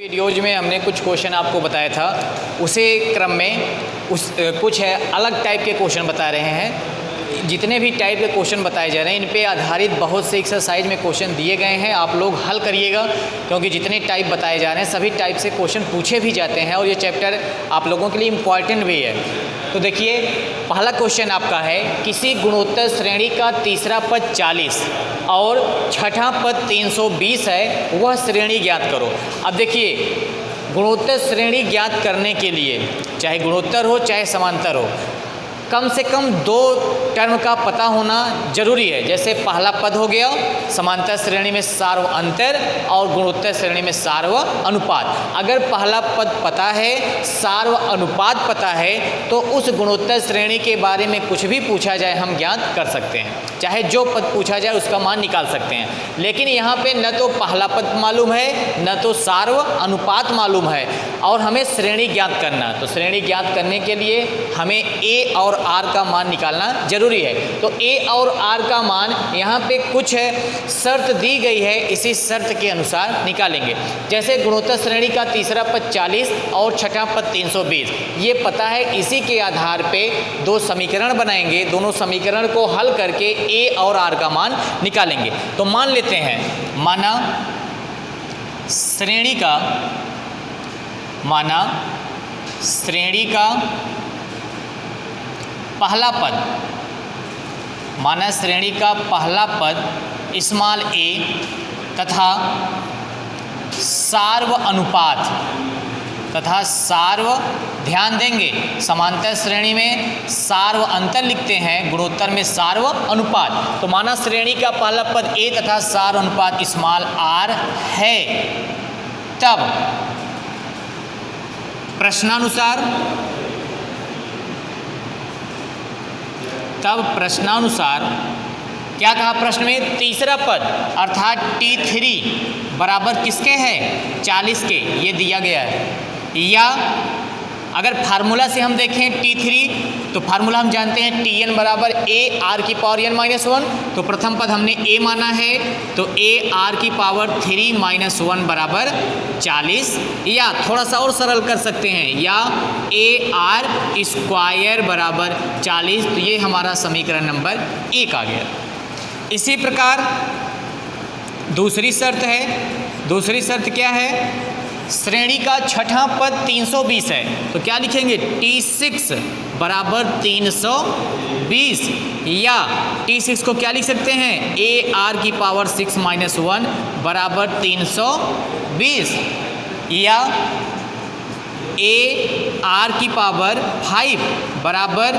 Videos में हमने कुछ क्वेश्चन आपको बताया था, उसे क्रम में कुछ अलग टाइप के क्वेश्चन बता रहे हैं। जितने भी टाइप के क्वेश्चन बताए जा रहे हैं इन पे आधारित बहुत से एक्सरसाइज में क्वेश्चन दिए गए हैं, आप लोग हल करिएगा, क्योंकि जितने टाइप बताए जा रहे हैं सभी टाइप से क्वेश्चन पूछे भी जाते हैं और ये चैप्टर आप लोगों के लिए इम्पॉर्टेंट भी है। तो देखिए, पहला क्वेश्चन आपका है, किसी गुणोत्तर श्रेणी का तीसरा पद 40 और छठा पद 320 है, वह श्रेणी ज्ञात करो। अब देखिए, गुणोत्तर श्रेणी ज्ञात करने के लिए चाहे गुणोत्तर हो चाहे समांतर हो, कम से कम दो टर्म का पता होना जरूरी है। जैसे पहला पद हो गया समांतर श्रेणी में सार्व अंतर और गुणोत्तर श्रेणी में सार्व अनुपात। अगर पहला पद पता है, सार्व अनुपात पता है, तो उस गुणोत्तर श्रेणी के बारे में कुछ भी पूछा जाए हम ज्ञात कर सकते हैं, चाहे जो पद पूछा जाए उसका मान निकाल सकते हैं। लेकिन यहाँ पे न तो पहला पद मालूम है, न तो सार्व अनुपात मालूम है, और हमें श्रेणी ज्ञात करना। तो श्रेणी ज्ञात करने के लिए हमें ए और आर का मान निकालना जरूरी है। तो ए और आर का मान यहाँ पे कुछ शर्त दी गई है, इसी शर्त के अनुसार निकालेंगे। जैसे गुणोत्तर श्रेणी का तीसरा पद 40 और छठा पद 320, ये पता है, इसी के आधार पे दो समीकरण बनाएंगे, दोनों समीकरण को हल करके ए और आर का मान निकालेंगे। तो मान लेते हैं, माना श्रेणी का पहला पद, माना श्रेणी का पहला पद स्मॉल ए तथा सार्व अनुपात तथा सार्व, ध्यान देंगे समांतर श्रेणी में सार्व अंतर लिखते हैं, गुणोत्तर में सार्व अनुपात। तो माना श्रेणी का पहला पद ए तथा सार्व अनुपात स्मॉल आर है, तब प्रश्नानुसार क्या कहा प्रश्न में, तीसरा पद अर्थात T3 बराबर किसके है, 40 के, ये दिया गया है। या अगर फार्मूला से हम देखें T3, तो फार्मूला हम जानते हैं Tn बराबर ए आर की पावर n माइनस 1। तो प्रथम पद हमने a माना है, तो ए आर की पावर 3 माइनस 1 बराबर 40। या थोड़ा सा और सरल कर सकते हैं, या ए आर स्क्वायर बराबर 40। तो ये हमारा समीकरण नंबर 1 आ गया। इसी प्रकार दूसरी शर्त है, दूसरी शर्त क्या है, श्रेणी का छठा पद 320 है, तो क्या लिखेंगे, T6 बराबर 320। या T6 को क्या लिख सकते हैं, ए आर की पावर 6 माइनस 1 बराबर 320। या ए आर की पावर 5 बराबर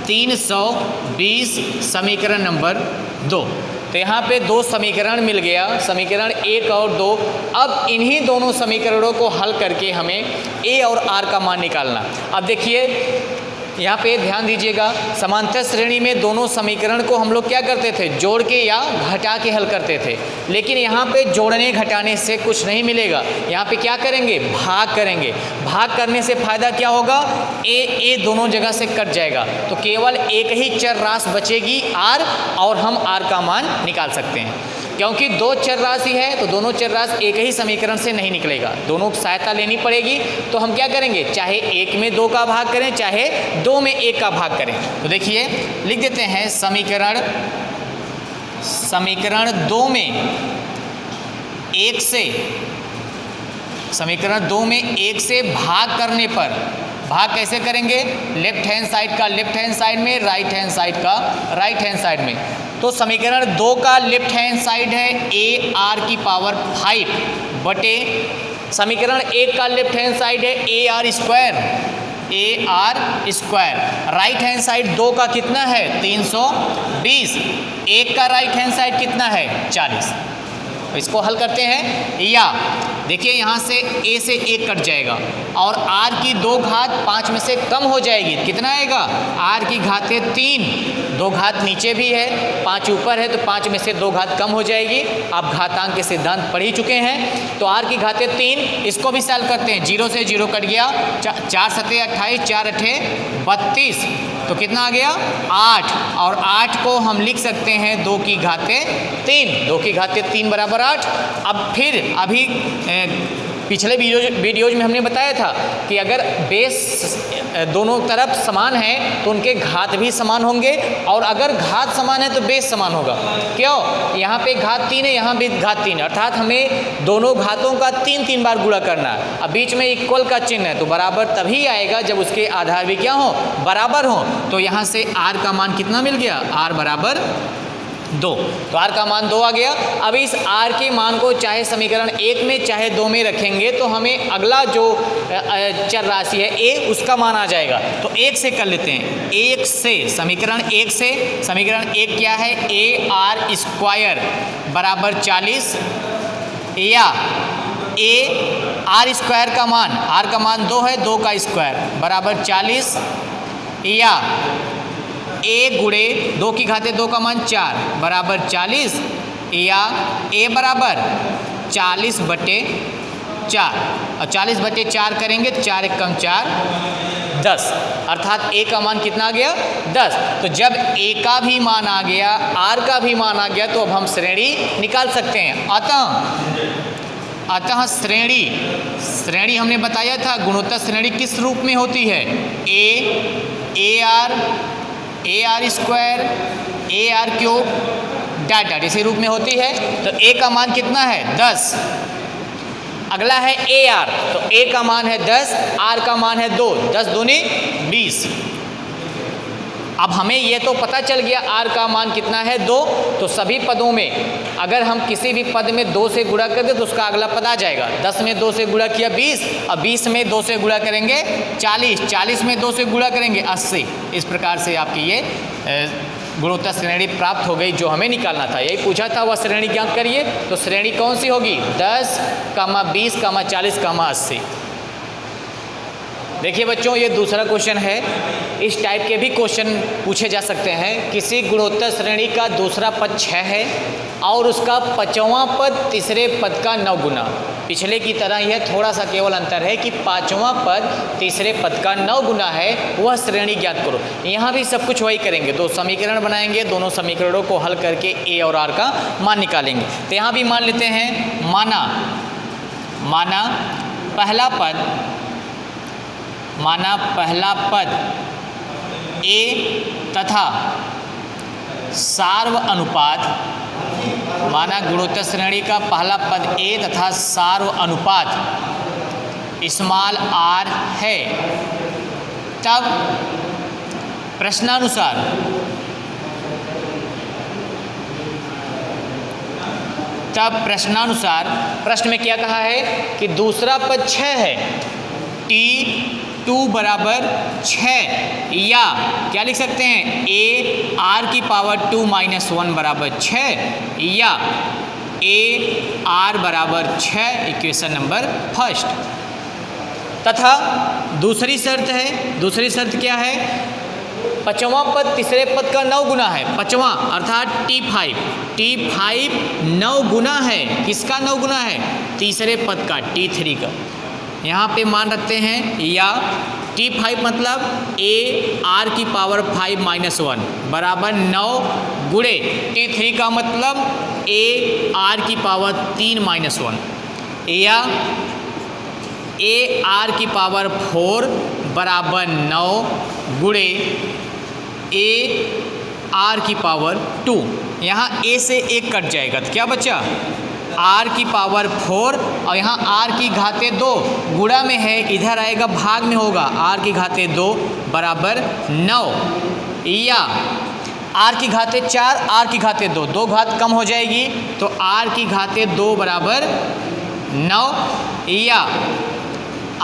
320, समीकरण नंबर 2। तो यहाँ पे दो समीकरण मिल गया, समीकरण 1 और 2। अब इन्हीं दोनों समीकरणों को हल करके हमें ए और आर का मान निकालना। अब देखिए, यहाँ पे ध्यान दीजिएगा, समांतर श्रेणी में दोनों समीकरण को हम लोग क्या करते थे, जोड़ के या घटा के हल करते थे। लेकिन यहाँ पे जोड़ने घटाने से कुछ नहीं मिलेगा, यहाँ पे क्या करेंगे, भाग करेंगे। भाग करने से फायदा क्या होगा, ए दोनों जगह से कट जाएगा, तो केवल एक ही चर राशि बचेगी आर, और हम आर का मान निकाल सकते हैं। क्योंकि दो चर राशि है तो दोनों चर राशि एक ही समीकरण से नहीं निकलेगा, दोनों की सहायता लेनी पड़ेगी। तो हम क्या करेंगे, चाहे 1 में 2 का भाग करें, चाहे 2 में 1 का भाग करें। तो देखिए, लिख देते हैं समीकरण 2 में 1 से, समीकरण 2 में 1 से भाग करने पर, भाग कैसे करेंगे, लेफ्ट हैंड साइड का लेफ्ट हैंड साइड में, राइट हैंड साइड का राइट हैंड साइड में। तो समीकरण 2 का लेफ्ट हैंड साइड है ए आर की पावर 5 बटे समीकरण 1 का लेफ्ट हैंड साइड है A R square. Right hand side 2 का कितना है, 320। 1 का राइट हैंड साइड कितना है, 40। तो इसको हल करते हैं। या देखिए, यहाँ से a से 1 कट जाएगा और r की 2 घात 5 में से कम हो जाएगी, कितना आएगा, r की घातें 3, 2 घात नीचे भी है, 5 ऊपर है, तो 5 में से 2 घात कम हो जाएगी। आप घातांक के सिद्धांत पढ़ ही चुके हैं। तो r की घातें 3, इसको भी सॉल्व करते हैं, 0 से 0 कट गया, 4 सते 28, 4 अठे 32, तो कितना आ गया, 8। और 8 को हम लिख सकते हैं 2 की घातें 3, 2 की घातें 3 बराबर 8। अब फिर अभी पिछले वीडियोज में हमने बताया था कि अगर बेस दोनों तरफ समान है तो उनके घात भी समान होंगे, और अगर घात समान है तो बेस समान होगा। क्यों? यहाँ पे घात 3 है, यहाँ भी घात 3 है, अर्थात हमें दोनों घातों का 3 बार गुणा करना है। अब बीच में इक्वल का चिन्ह है तो बराबर तभी आएगा जब उसके आधार भी क्या हो, बराबर हो। तो यहाँ से r का मान कितना मिल गया, r बराबर 2। तो r का मान 2 आ गया। अब इस r के मान को चाहे समीकरण 1 में चाहे 2 में रखेंगे तो हमें अगला जो चर राशि है a, उसका मान आ जाएगा। तो 1 से कर लेते हैं, 1 से समीकरण 1 से, समीकरण 1 क्या है, a r² बराबर 40, या r² का मान, r का मान 2 है, 2 का स्क्वायर बराबर 40, या a गुणे 2 की घाते 2 का मान 4 बराबर 40, या a बराबर 40/4, और 40/4 करेंगे 4 × 4 10, अर्थात a का मान कितना आ गया, 10। तो जब a का भी मान आ गया, r का भी मान आ गया, तो अब हम श्रेणी निकाल सकते हैं। अतः श्रेणी हमने बताया था गुणोत्तर श्रेणी किस रूप में होती है, ar² डाटा इसी रूप में होती है। तो a का मान कितना है, 10। अगला है ar, तो a का मान है 10, r का मान है 2, 10 दूनी 20। अब हमें ये तो पता चल गया r का मान कितना है, 2। तो सभी पदों में अगर हम किसी भी पद में 2 से गुणा कर दें तो उसका अगला पद आ जाएगा। 10 में 2 से गुणा किया 20, और 20 में 2 से गुणा करेंगे 40, 40 में 2 से गुणा करेंगे 80। इस प्रकार से आपकी ये गुणोत्तर श्रेणी प्राप्त हो गई जो हमें निकालना था। यही पूछा था, वह श्रेणी ज्ञात करिए। तो श्रेणी कौन सी होगी, 10, 20, 40, 80। देखिए बच्चों, ये दूसरा क्वेश्चन है। इस टाइप के भी क्वेश्चन पूछे जा सकते हैं। किसी गुणोत्तर श्रेणी का दूसरा पद 6 है और उसका 5वां पद तीसरे पद का 9 गुना। पिछले की तरह यह थोड़ा सा केवल अंतर है कि 5वां पद तीसरे पद का 9 गुना है, वह श्रेणी ज्ञात करो। यहाँ भी सब कुछ वही करेंगे, 2 समीकरण बनाएंगे, दोनों समीकरणों को हल करके a और r का मान निकालेंगे। तो यहाँ भी मान लेते हैं, माना पहला पद a तथा सार्व अनुपात, माना गुणोत्तर श्रेणी का पहला पद a तथा सार्व अनुपात स्मॉल r है, तब प्रश्नानुसार प्रश्न में क्या कहा है कि दूसरा पद 6 है, t2 बराबर 6, या क्या लिख सकते हैं, a r² - 1 बराबर 6, या a r बराबर 6, इक्वेशन नंबर फर्स्ट। तथा दूसरी शर्त क्या है, 5वां पद तीसरे पद का 9 गुना है। 5वां अर्थात t5 9 गुना है, किसका 9 गुना है, तीसरे पद का, t3 का। यहाँ पे मान रखते हैं, या t5 मतलब a r⁵ - 1 बराबर 9 गुणे t3 का मतलब a r⁵ - 1, या a r⁴ बराबर 9 गुणे a r⁴ यहाँ a से 1 कट जाएगा तो क्या बचा, r⁴ और यहाँ r की घाते 2 गुणा में है, इधर आएगा भाग में होगा, r की घाते 2 बराबर 9, या r की घाते 4, r की घाते 2, 2 घात कम हो जाएगी तो r की घाते 2 बराबर 9, या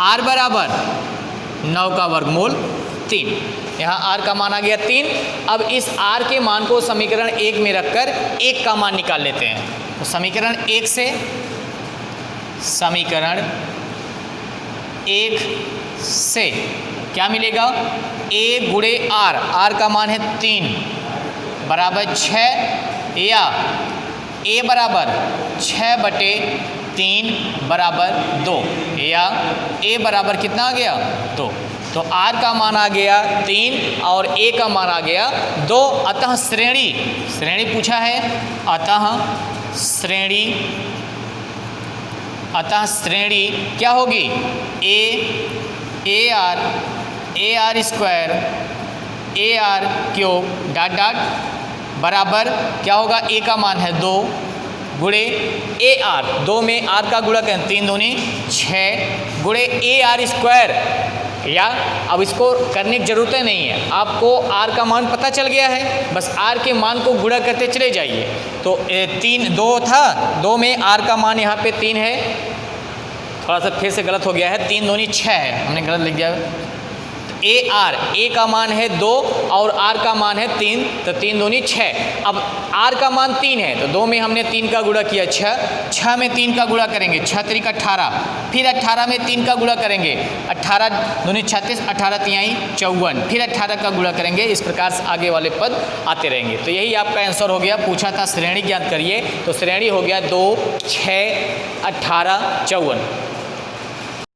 r बराबर 9 का वर्गमूल 3। यहाँ r का मान आ गया 3। अब इस r के मान को समीकरण 1 में रखकर 1 का मान निकाल लेते हैं। तो समीकरण 1 से क्या मिलेगा, a गुणे r का मान है 3 बराबर 6, या a बराबर 6/3 बराबर 2, या a बराबर कितना आ गया, 2। तो r का मान आ गया 3 और a का मान आ गया 2। अतः श्रेणी पूछा है, अतः श्रेणी अतः श्रेणी क्या होगी, A R square A R cube dot dot बराबर क्या होगा, ए का मान है 2 गुणे ए आर, 2 में आर का गुणा करें 3 दूनी 6 गुणे ए आर स्क्वायर, या अब इसको करने की ज़रूरत नहीं है, आपको आर का मान पता चल गया है, बस आर के मान को गुणा करते चले जाइए। तो 2 था, 2 में आर का मान यहाँ पे 3 है, थोड़ा सा फिर से गलत हो गया है, 3 दूनी 6 है, हमने गलत लिख दिया। ए का मान है 2 और आर का मान है 3, तो 3 दूनी 6। अब आर का मान 3 है तो 2 में हमने 3 का गुणा किया 6 में 3 का गुणा करेंगे 6 3 18, फिर 18 में 3 का गुणा करेंगे 18 दूनी 36, 18 तिहाई 54, फिर 18 का गुणा करेंगे। इस प्रकार से आगे वाले पद आते रहेंगे। तो यही आपका आंसर हो गया। पूछा था श्रेणी ज्ञात करिए, तो श्रेणी हो गया 2 6 18 54।